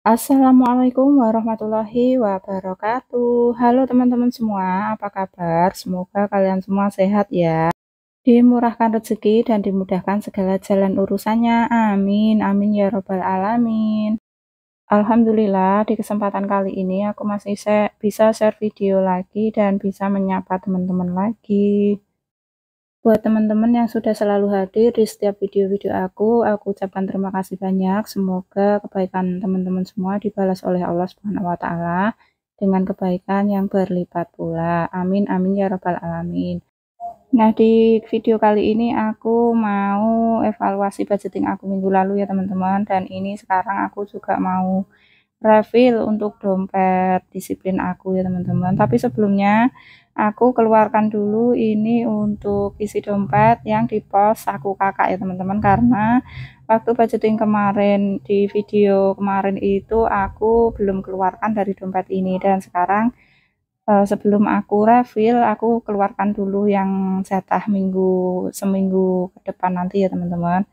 Assalamualaikum warahmatullahi wabarakatuh. Halo teman-teman semua, apa kabar? Semoga kalian semua sehat ya. Dimurahkan rezeki dan dimudahkan segala jalan urusannya. Amin, amin ya robbal alamin. Alhamdulillah, di kesempatan kali ini aku masih bisa share video lagi dan bisa menyapa teman-teman lagi. Buat teman-teman yang sudah selalu hadir di setiap video-video aku ucapkan terima kasih banyak. Semoga kebaikan teman-teman semua dibalas oleh Allah Subhanahu wa taala dengan kebaikan yang berlipat pula. Amin amin ya rabbal alamin. Nah, di video kali ini aku mau evaluasi budgeting aku minggu lalu ya teman-teman, dan ini sekarang aku juga mau refill untuk dompet disiplin aku ya teman-teman. Tapi sebelumnya aku keluarkan dulu ini untuk isi dompet yang di pos aku kakak ya teman-teman, karena waktu budgeting kemarin di video kemarin itu aku belum keluarkan dari dompet ini, dan sekarang sebelum aku refill aku keluarkan dulu yang jatah seminggu ke depan nanti ya teman-teman.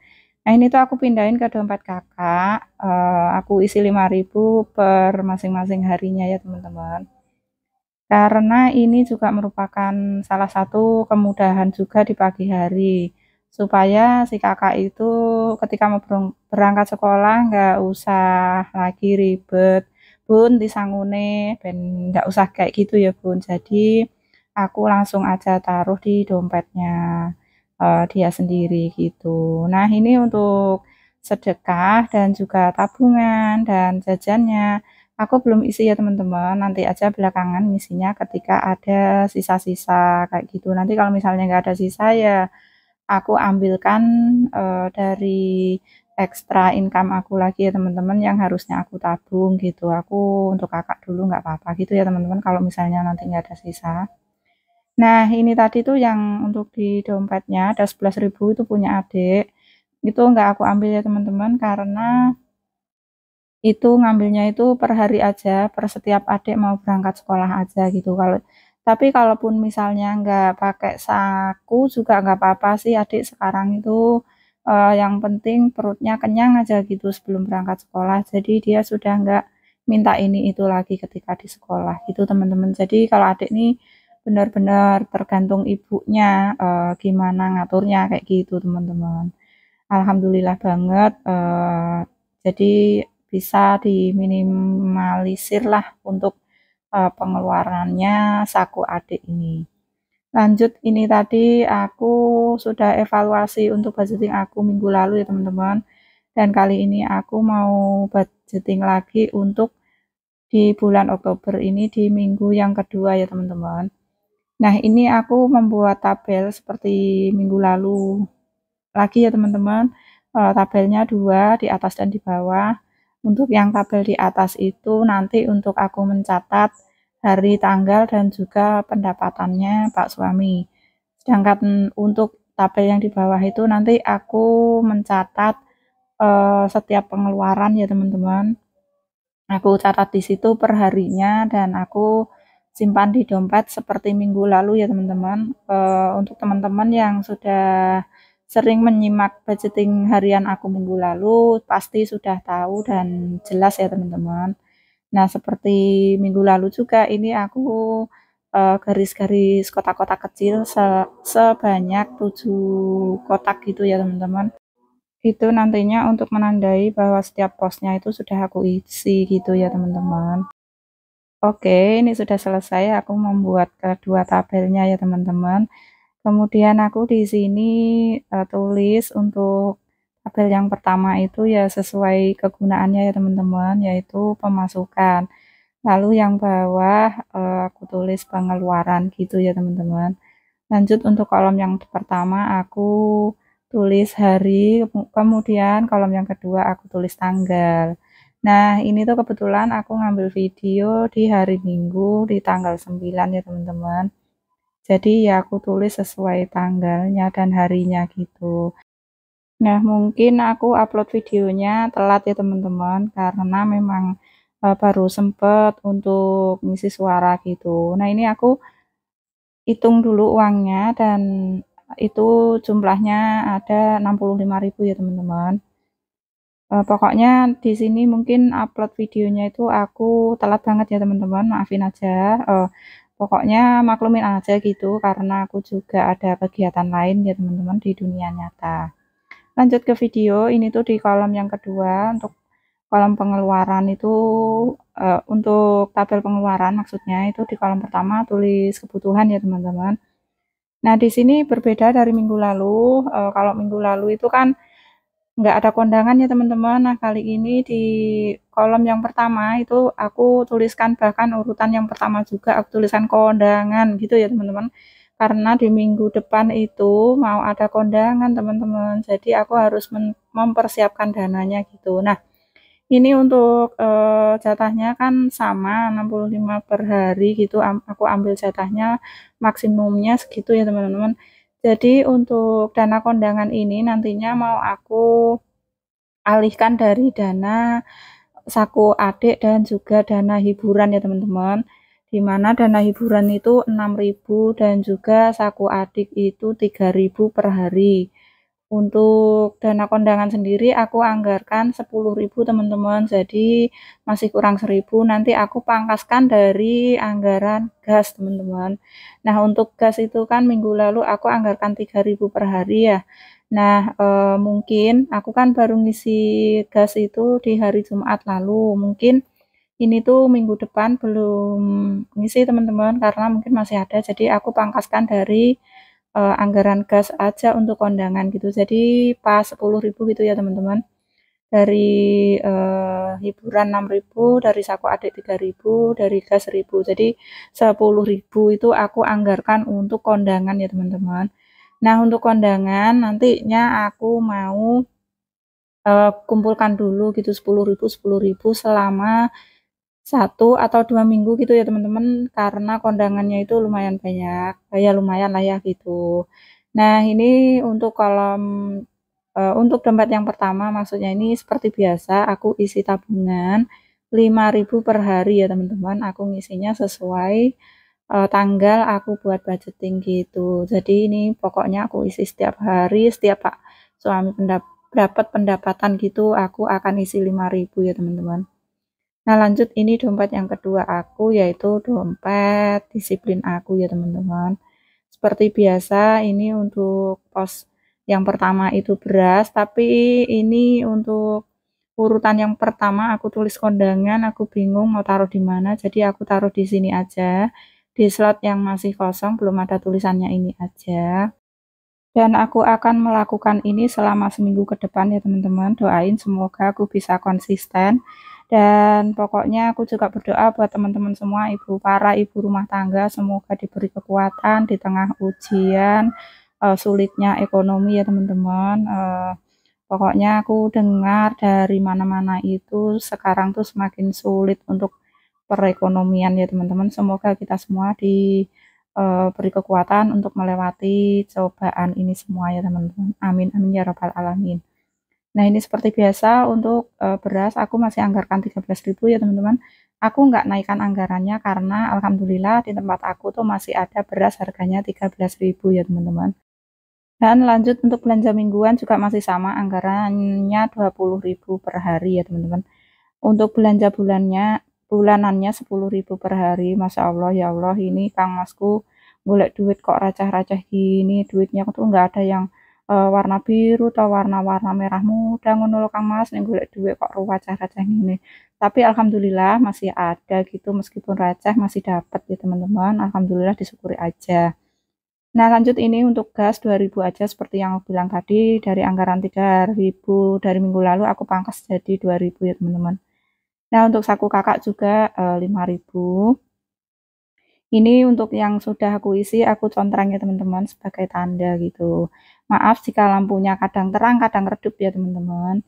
Nah, ini tuh aku pindahin ke dompet kakak, aku isi 5.000 per masing-masing harinya ya teman-teman. Karena ini juga merupakan salah satu kemudahan juga di pagi hari, supaya si kakak itu ketika mau berangkat sekolah nggak usah lagi ribet, "Bun, disangune," ben nggak usah kayak gitu ya Bun. Jadi aku langsung aja taruh di dompetnya dia sendiri gitu. Nah, ini untuk sedekah dan juga tabungan dan jajannya aku belum isi ya teman-teman, nanti aja belakangan ngisinya ketika ada sisa-sisa kayak gitu. Nanti kalau misalnya nggak ada sisa ya aku ambilkan dari ekstra income aku lagi ya teman-teman, yang harusnya aku tabung gitu. Aku untuk kakak dulu nggak apa-apa gitu ya teman-teman, kalau misalnya nanti nggak ada sisa. Nah, ini tadi tuh yang untuk di dompetnya ada 11.000 itu punya adik. Itu nggak aku ambil ya teman-teman, karena itu ngambilnya itu per hari aja, per setiap adik mau berangkat sekolah aja gitu. Tapi kalaupun misalnya nggak pakai saku juga nggak apa-apa sih adik sekarang itu, yang penting perutnya kenyang aja gitu sebelum berangkat sekolah. Jadi dia sudah nggak minta ini itu lagi ketika di sekolah gitu teman-teman. Jadi kalau adik nih benar-benar tergantung ibunya, gimana ngaturnya kayak gitu teman-teman. Alhamdulillah banget, jadi bisa diminimalisir lah untuk pengeluarannya saku adik ini. Lanjut, ini tadi aku sudah evaluasi untuk budgeting aku minggu lalu ya teman-teman, dan kali ini aku mau budgeting lagi untuk di bulan Oktober ini di minggu yang kedua ya teman-teman. Nah, ini aku membuat tabel seperti minggu lalu lagi ya teman-teman, tabelnya 2 di atas dan di bawah. Untuk yang tabel di atas itu nanti untuk aku mencatat hari, tanggal, dan juga pendapatannya Pak suami. Sedangkan untuk tabel yang di bawah itu nanti aku mencatat setiap pengeluaran ya teman-teman. Aku catat di situ per harinya dan aku simpan di dompet seperti minggu lalu ya teman-teman. Untuk teman-teman yang sudah sering menyimak budgeting harian aku minggu lalu pasti sudah tahu dan jelas ya teman-teman. Nah, seperti minggu lalu juga ini aku garis-garis kotak-kotak kecil sebanyak 7 kotak gitu ya teman-teman. Itu nantinya untuk menandai bahwa setiap posnya itu sudah aku isi gitu ya teman-teman. Oke, ini sudah selesai aku membuat kedua tabelnya ya teman-teman. Kemudian aku di sini tulis untuk tabel yang pertama itu ya sesuai kegunaannya ya teman-teman, yaitu pemasukan. Lalu yang bawah aku tulis pengeluaran gitu ya teman-teman. Lanjut untuk kolom yang pertama aku tulis hari, kemudian kolom yang kedua aku tulis tanggal. Nah, ini tuh kebetulan aku ngambil video di hari Minggu di tanggal 9 ya teman-teman. Jadi ya aku tulis sesuai tanggalnya dan harinya gitu. Nah, mungkin aku upload videonya telat ya teman-teman, karena memang baru sempet untuk ngisi suara gitu. Nah, ini aku hitung dulu uangnya dan itu jumlahnya ada 65.000 ya teman-teman. Pokoknya di sini mungkin upload videonya itu aku telat banget ya teman-teman, maafin aja. Pokoknya maklumin aja gitu karena aku juga ada kegiatan lain ya teman-teman di dunia nyata. Lanjut ke video, ini tuh di kolom yang kedua untuk kolom pengeluaran itu, untuk tabel pengeluaran maksudnya itu di kolom pertama tulis kebutuhan ya teman-teman. Nah di sini berbeda dari minggu lalu. Kalau minggu lalu itu kan nggak ada kondangan ya teman-teman. Nah kali ini di kolom yang pertama itu aku tuliskan, bahkan urutan yang pertama juga aku tuliskan kondangan gitu ya teman-teman, karena di minggu depan itu mau ada kondangan teman-teman, jadi aku harus mempersiapkan dananya gitu. Nah ini untuk jatahnya kan sama 65 per hari gitu, aku ambil jatahnya maksimumnya segitu ya teman-teman. Jadi untuk dana kondangan ini nantinya mau aku alihkan dari dana saku adik dan juga dana hiburan ya teman-teman. Di mana dana hiburan itu 6.000 dan juga saku adik itu 3.000 per hari. Untuk dana kondangan sendiri aku anggarkan 10.000 teman-teman. Jadi masih kurang 1.000. Nanti aku pangkaskan dari anggaran gas teman-teman. Nah untuk gas itu kan minggu lalu aku anggarkan 3.000 per hari ya. Nah, mungkin aku kan baru ngisi gas itu di hari Jumat lalu, mungkin ini tuh minggu depan belum ngisi teman-teman, karena mungkin masih ada, jadi aku pangkaskan dari, anggaran gas aja untuk kondangan gitu. Jadi pas 10.000 gitu ya teman-teman. Dari, hiburan 6.000, dari saku adik 3.000, dari gas 1.000. Jadi 10.000 itu aku anggarkan untuk kondangan ya teman-teman. Nah, untuk kondangan nantinya aku mau kumpulkan dulu gitu 10.000 selama 1 atau 2 minggu gitu ya teman-teman, karena kondangannya itu lumayan banyak, ya lumayan lah ya gitu. Nah, ini untuk kolom untuk dompet yang pertama maksudnya ini seperti biasa aku isi tabungan 5.000 per hari ya teman-teman, aku ngisinya sesuai tanggal aku buat budgeting gitu. Jadi ini pokoknya aku isi setiap hari, setiap Pak suami dapat pendapatan gitu, aku akan isi 5.000 ya teman-teman. Nah lanjut, ini dompet yang kedua aku, yaitu dompet disiplin aku ya teman-teman. Seperti biasa ini untuk pos yang pertama itu beras, tapi ini untuk urutan yang pertama aku tulis kondangan, aku bingung mau taruh di mana, jadi aku taruh di sini aja. Di slot yang masih kosong belum ada tulisannya ini aja. Dan aku akan melakukan ini selama seminggu ke depan ya teman-teman. Doain semoga aku bisa konsisten. Dan pokoknya aku juga berdoa buat teman-teman semua, para ibu rumah tangga, semoga diberi kekuatan di tengah ujian sulitnya ekonomi ya teman-teman. Pokoknya aku dengar dari mana-mana itu sekarang tuh semakin sulit untuk perekonomian ya teman-teman. Semoga kita semua diberi kekuatan untuk melewati cobaan ini semua ya teman-teman. Amin amin ya robbal alamin. Nah ini seperti biasa untuk beras aku masih anggarkan 13.000 ya teman-teman. Aku nggak naikkan anggarannya karena alhamdulillah di tempat aku tuh masih ada beras harganya 13.000 ya teman-teman. Dan lanjut untuk belanja mingguan juga masih sama, anggarannya 20.000 per hari ya teman-teman. Untuk belanja bulanannya 10.000 per hari. Masya Allah ya Allah, ini Kang Masku golek duit kok racah-racah gini, duitnya tuh nggak ada yang warna biru atau warna-warna merah muda ngono lho Kang Mas, ning golek duit kok racah-racah gini. Tapi alhamdulillah masih ada gitu, meskipun racah masih dapat ya teman-teman. Alhamdulillah, disyukuri aja. Nah, lanjut ini untuk gas 2.000 aja seperti yang aku bilang tadi, dari anggaran 3.000 dari minggu lalu aku pangkas jadi 2.000 ya teman-teman. Nah, untuk saku kakak juga 5.000. Ini untuk yang sudah aku isi, aku contrang ya teman-teman sebagai tanda gitu. Maaf jika lampunya kadang terang, kadang redup ya teman-teman.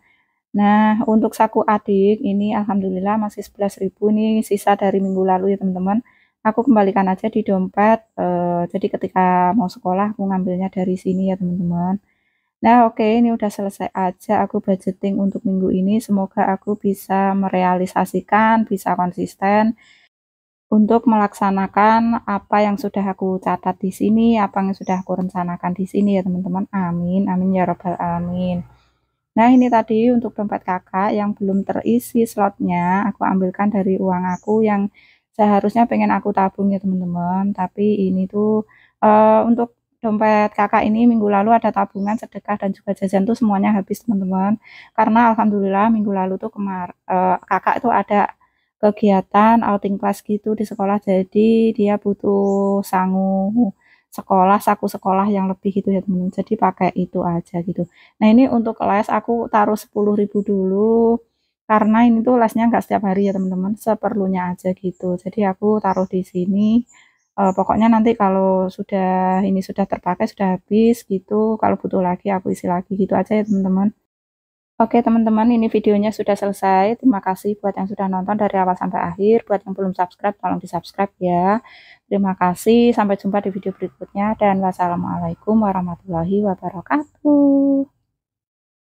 Nah, untuk saku adik ini alhamdulillah masih 11.000, ini sisa dari minggu lalu ya teman-teman. Aku kembalikan aja di dompet, jadi ketika mau sekolah aku ngambilnya dari sini ya teman-teman. Nah oke, ini udah selesai aja aku budgeting untuk minggu ini. Semoga aku bisa merealisasikan, bisa konsisten untuk melaksanakan apa yang sudah aku catat di sini, apa yang sudah aku rencanakan di sini ya teman-teman. Amin, amin ya robbal alamin. Nah, ini tadi untuk dompet kakak yang belum terisi slotnya, aku ambilkan dari uang aku yang seharusnya pengen aku tabung ya teman-teman. Tapi ini tuh untuk dompet kakak ini minggu lalu ada tabungan, sedekah, dan juga jajan tuh semuanya habis teman-teman. Karena alhamdulillah minggu lalu tuh kakak itu ada kegiatan outing class gitu di sekolah, jadi dia butuh sekolah, saku sekolah yang lebih gitu ya teman-teman. Jadi pakai itu aja gitu. Nah, ini untuk les aku taruh 10.000 dulu, karena ini tuh lesnya nggak setiap hari ya teman-teman, seperlunya aja gitu. Jadi aku taruh di sini, pokoknya nanti kalau sudah terpakai, sudah habis gitu, kalau butuh lagi aku isi lagi gitu aja ya teman-teman. Oke teman-teman, ini videonya sudah selesai. Terima kasih buat yang sudah nonton dari awal sampai akhir. Buat yang belum subscribe, tolong di-subscribe ya. Terima kasih, sampai jumpa di video berikutnya, dan wassalamualaikum warahmatullahi wabarakatuh.